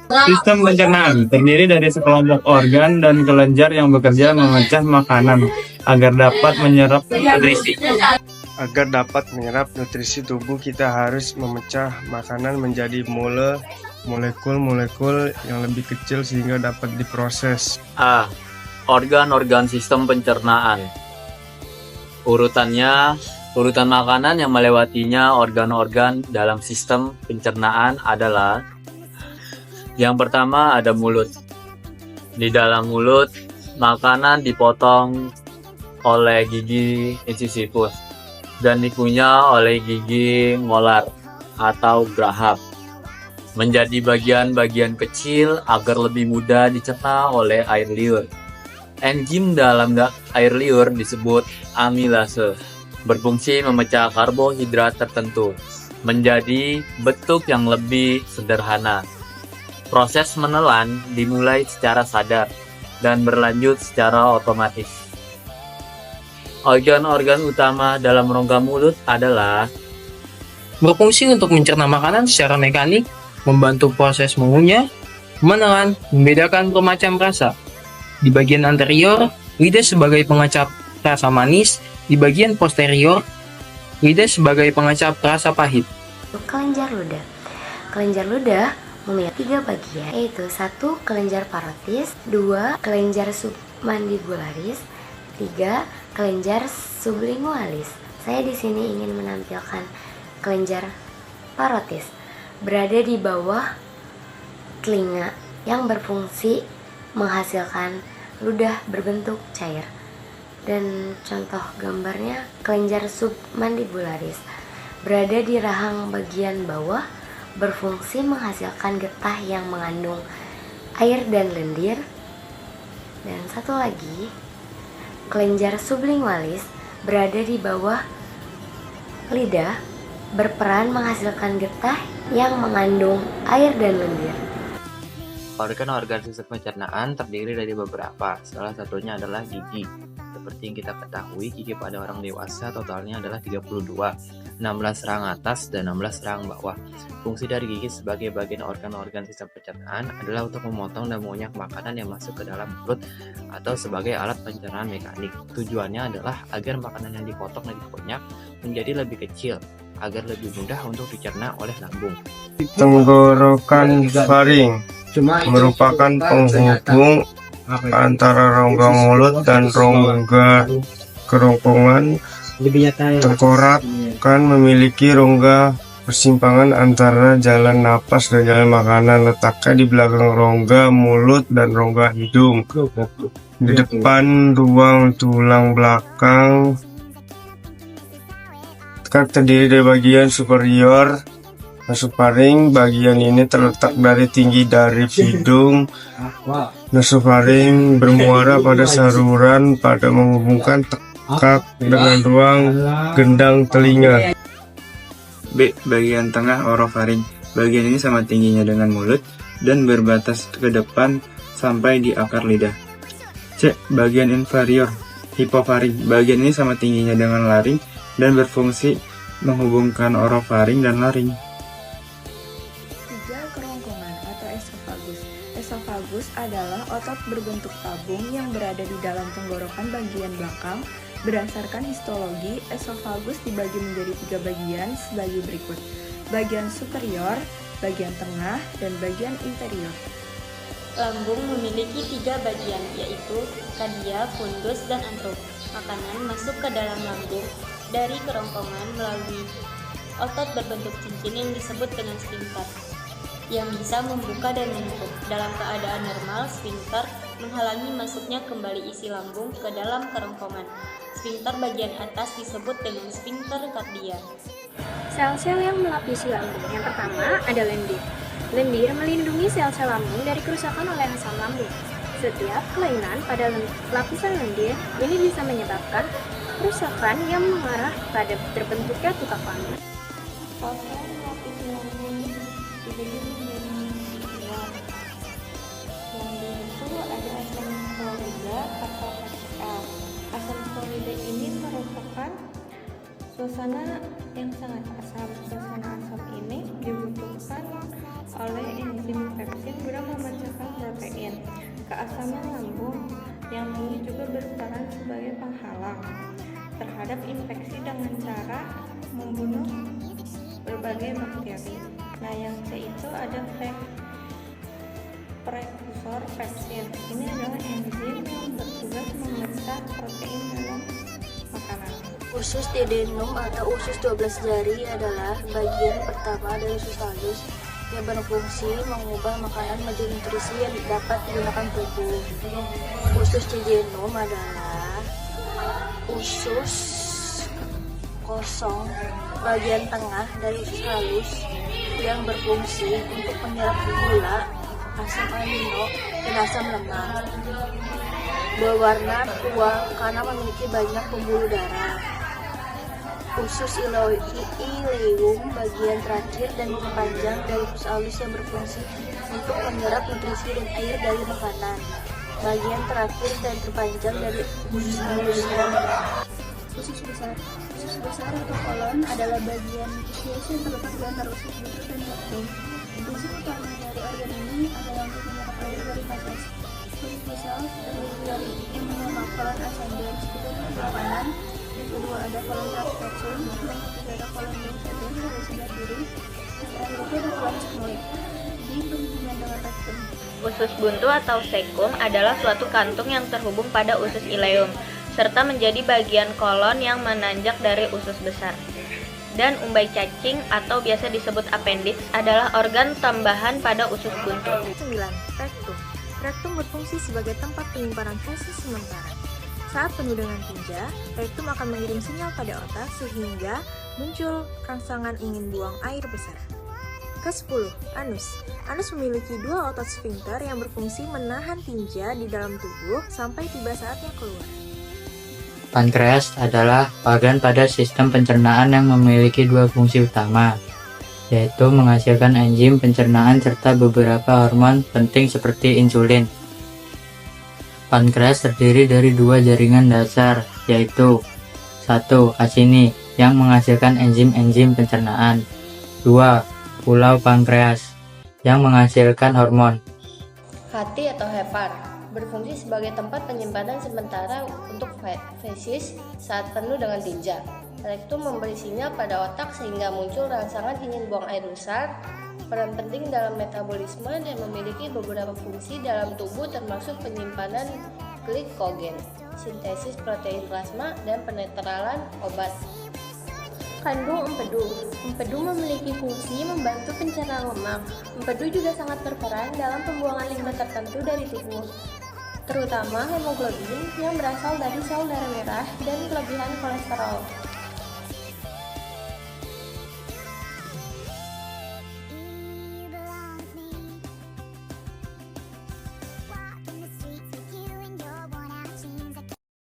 Sistem pencernaan terdiri dari sekelompok organ dan kelenjar yang bekerja memecah makanan agar dapat menyerap nutrisi. Agar dapat menyerap nutrisi tubuh, kita harus memecah makanan menjadi molekul-molekul yang lebih kecil sehingga dapat diproses. A. Organ-organ sistem pencernaan. Urutan makanan yang melewatinya organ-organ dalam sistem pencernaan adalah: yang pertama ada mulut. Di dalam mulut, makanan dipotong oleh gigi incisifus dan dikunyah oleh gigi molar atau geraham menjadi bagian-bagian kecil agar lebih mudah dicerna oleh air liur. Enzim dalam air liur disebut amilase, berfungsi memecah karbohidrat tertentu menjadi bentuk yang lebih sederhana. Proses menelan dimulai secara sadar dan berlanjut secara otomatis. Organ-organ utama dalam rongga mulut adalah Berfungsi untuk mencerna makanan secara mekanik, membantu proses mengunyah, menelan, membedakan bermacam rasa. Di bagian anterior, lidah sebagai pengecap rasa manis. Di bagian posterior, lidah sebagai pengecap rasa pahit. Kelenjar ludah. Kelenjar ludah memiliki 3 bagian, yaitu 1. Kelenjar parotis, 2. Kelenjar submandibularis, 3. Kelenjar sublingualis. Saya di sini ingin menampilkan kelenjar parotis, berada di bawah telinga yang berfungsi menghasilkan ludah berbentuk cair. Dan contoh gambarnya kelenjar submandibularis, berada di rahang bagian bawah, berfungsi menghasilkan getah yang mengandung air dan lendir. Dan satu lagi, kelenjar sublingualis berada di bawah lidah, berperan menghasilkan getah yang mengandung air dan lendir. Organ-organ sistem pencernaan terdiri dari beberapa, salah satunya adalah gigi. Seperti yang kita ketahui, gigi pada orang dewasa totalnya adalah 32, 16 rang atas dan 16 rang bawah. Fungsi dari gigi sebagai bagian organ-organ sistem pencernaan adalah untuk memotong dan mengunyah makanan yang masuk ke dalam mulut atau sebagai alat pencernaan mekanik. Tujuannya adalah agar makanan yang dipotong dan dikunyah menjadi lebih kecil, agar lebih mudah untuk dicerna oleh lambung. Tenggorokan faring merupakan penghubung antara rongga mulut dan rongga kerongkongan. Tengkorak kan memiliki rongga persimpangan antara jalan napas dan jalan makanan, letaknya di belakang rongga mulut dan rongga hidung. Di depan ruang tulang belakang kan terdiri dari bagian superior nasofaring. Bagian ini terletak dari tinggi dari hidung. Nasofaring bermuara pada saluran pada menghubungkan tekak dengan ruang gendang telinga. B. Bagian tengah orofaring. Bagian ini sama tingginya dengan mulut dan berbatas ke depan sampai di akar lidah. C. Bagian inferior hipofaring. Bagian ini sama tingginya dengan laring dan berfungsi menghubungkan orofaring dan laring. 3. Kerongkongan atau esofagus. Esofagus adalah otot berbentuk tabung yang berada di dalam tenggorokan bagian belakang. Berdasarkan histologi, esofagus dibagi menjadi 3 bagian sebagai berikut: bagian superior, bagian tengah, dan bagian inferior. Lambung memiliki 3 bagian, yaitu kardia, fundus, dan antrum. Makanan masuk ke dalam lambung dari kerongkongan melalui otot berbentuk cincin yang disebut dengan sphincter, yang bisa membuka dan menutup. Dalam keadaan normal, sphincter menghalangi masuknya kembali isi lambung ke dalam kerongkongan. Sphincter bagian atas disebut dengan sphincter kardia. Sel-sel yang melapisi lambung. Yang pertama ada lendir. Lendir melindungi sel-sel lambung dari kerusakan oleh asam lambung. Setiap kelainan pada lapisan lendir ini bisa menyebabkan kerusakan yang mengarah pada terbentuknya tukak lambung. Sel-sel melapisi lambung dibagi menjadi 2. Lendir itu ada asam klorida atau HCl. Asam klorida ini merupakan suasana yang sangat asam. Suasana asam ini dibutuhkan oleh enzim pepsin guna elemen lambung yang ini juga berperan sebagai penghalang terhadap infeksi dengan cara membunuh berbagai bakteri. Nah, yang C itu ada prekursor pepsid. Ini adalah enzim yang bertugas memecah protein dalam makanan. Usus duodenum atau usus 12 jari adalah bagian pertama dari usus halus yang berfungsi mengubah makanan menjadi nutrisi yang dapat digunakan tubuh. Usus jejunum adalah usus kosong bagian tengah dari usus halus yang berfungsi untuk menyerap gula, asam amino, dan asam lemak. Berwarna tua karena memiliki banyak pembuluh darah. Usus ileum bagian terakhir dan terpanjang dari usus halus yang berfungsi untuk menyerap nutrisi dan air dari makanan. Bagian terakhir dan terpanjang dari usus halus. Usus besar. Usus besar atau kolon adalah bagian nutrisius yang terletak di antara usus buntut dan rektum. Fungsi utama dari organ ini adalah untuk menyerap air dari feses. Usus besar terdiri dari immunocolon ascendens itu sebelah kanan, yang kedua ada kolon transversum, yang ketiga ada kolon descendens dari sebelah kiri, dan terakhir itu ada kolon sigmoid di penghubungan dengan rektum. Usus buntu atau cecum adalah suatu kantung yang terhubung pada usus ileum, serta menjadi bagian kolon yang menanjak dari usus besar. Dan umbai cacing atau biasa disebut appendix adalah organ tambahan pada usus buntu. 9. Rektum. Rektum berfungsi sebagai tempat penyimpanan feses sementara. Saat penuh dengan tinja, rektum akan mengirim sinyal pada otak sehingga muncul rangsangan ingin buang air besar. Ke-10. Anus. Anus memiliki dua otot sfinkter yang berfungsi menahan tinja di dalam tubuh sampai tiba saatnya keluar. Pankreas adalah organ pada sistem pencernaan yang memiliki dua fungsi utama, yaitu menghasilkan enzim pencernaan serta beberapa hormon penting seperti insulin. Pankreas terdiri dari dua jaringan dasar, yaitu 1. Acini yang menghasilkan enzim-enzim pencernaan. 2. Pulau pankreas yang menghasilkan hormon. Hati atau hepar berfungsi sebagai tempat penyimpanan sementara untuk fesis saat penuh dengan tinja. Rektum memberi sinyal pada otak sehingga muncul rangsangan ingin buang air besar. Peran penting dalam metabolisme dan memiliki beberapa fungsi dalam tubuh termasuk penyimpanan glikogen, sintesis protein plasma, dan penetralan obat. Kandung empedu. Empedu memiliki fungsi membantu pencernaan lemak. Empedu juga sangat berperan dalam pembuangan limbah tertentu dari tubuh, terutama hemoglobin yang berasal dari sel darah merah dan kelebihan kolesterol.